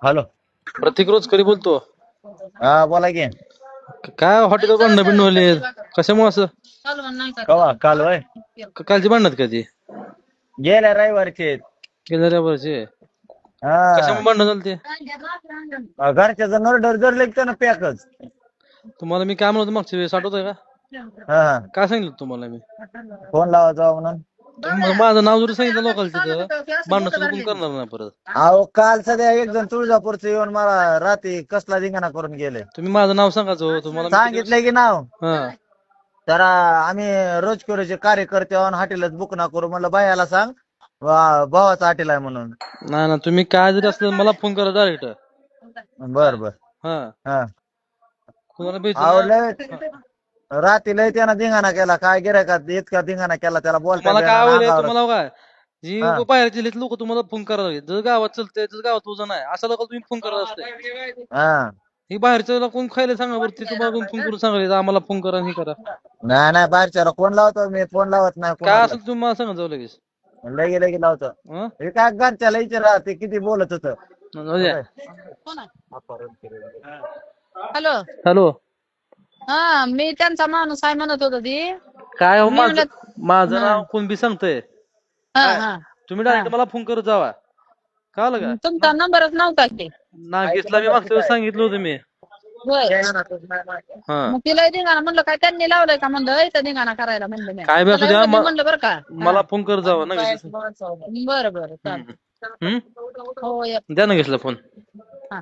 Hello. प्रतीक रोजकरी बोलतो. हा बोला की. काय हॉटेलवर भांडणं बिंडणं व्हायले कशामुळे असं? कवा काल वय कालची भांडणात कधी गेल्या रविवारचे. गेल्या रविवारचे? हा कशामुळे भांडणं झालं ते? घरच्याचं नरडर जर लेगतं ना पॅकच. तुम्हाला मी काय म्हणतो मागच्या वेळेस आठवतंय का? हा काय सांगितलं तुम्हाला मी? फोन लावायचा म्हणून. माझं नाव जरी सांगितलं लोकांचं तिथं भांडणं सुद्धा कोण करणार नाही परत. अहो काल सध्या एक जण तुळजापूरचं येऊन मला रात्री कसला धिंगाणा करून गेले. तुम्ही माझं नाव सांगायचं हो, तुम्हाला मी किती दिवस. सांगितलंय की नाव. हा तर आम्ही रोजकरोचे कार्यकर्ते आहोत, हॉटेलच बुक ना करू म्हणलं बायाला सांग भावाचं हॉटेल आहे म्हणून. नाही ना, तुम्ही काय जरी असलं मला फोन करा डायरेक्ट. बर बर. हा हा कोणाला भेटलं अहो ना. लय रात्री लय त्यानं धिंगाणा केला. काय गिरायकात इतका धिंगाणा केला त्याला बोलता तुम्हाला काय देणार आवडलंय अंगावर. तुम्हाला काय जी हा बाहेरचे लोक तुम्हाला फोन करावे, जर गावात चलतंय जर गावात तुझं नाही असं लोक तुम्ही फोन करत असते. हा ही बाहेरच्या कोण खायला सांगा वरती तुम्हाला कोण फोन करून सांगायचं आम्हाला फोन करा आणि हे करा. नाही नाही बाहेरच्याला फोन लावतो मी. फोन लावत नाही काय कोणाला. असेल तुम्ही मला सांगा जाऊ लगेच. लगे लगे लावतो. हं? हे काय घरच्याला विचारा ते किती बोलत होत. जाऊ द्या. हॅलो. हॅलो. हा मी त्यांचा माणूस आहे म्हणत होतो ती. काय हो मी माझं म्हणलं माझं हा नाव कोण बी सांगतंय हा काय. हा तुम्ही हा डायरेक्ट मला फोन करत जावा. कळलं का? तुमचा नंबरच नव्हता की. नागेशला मी मागच्या वेळेस सांगितलं होतं मी. होय. हा मग तिला धिंगाणा म्हणलं काय त्यांनी लावलंय का म्हणलं इथं धिंगाणा करायला म्हणलं मी. काय बी असू त्याला द्या एवढं मी म्हणलं बरं का. मला फोन करत जावा नागेश. बरं बरं हम्म. चालतं. हम्म? हो द्या नागेशला फोन. हा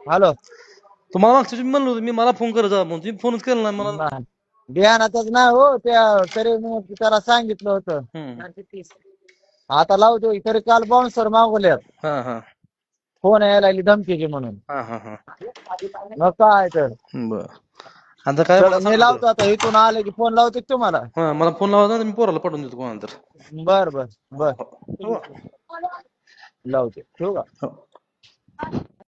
हॅलो. तुम्हाला मागच्या वेळेस म्हणलं होतं मी मला फोन करत जावा म्हणून तुम्ही फोनच केला नाही मला. ध्यानातच नाही हो. त्या तरी मी त्याला सांगितलं होतं. हम्म. आता लावतो तरी काल बाउन्सर मागवल्यात. हा हा फोन यायला लागली धमकीची म्हणून. हा हा हा मग काय तर. बर. आता काय चल मला मी सांगा लावतो आता इथून आले की फोन लावतो की तुम्हाला. हा मला फोन लावा मी पोराला पाठवून देतो कोणाला तर. बर बर बर हो. लावतो ठेवू का. हो.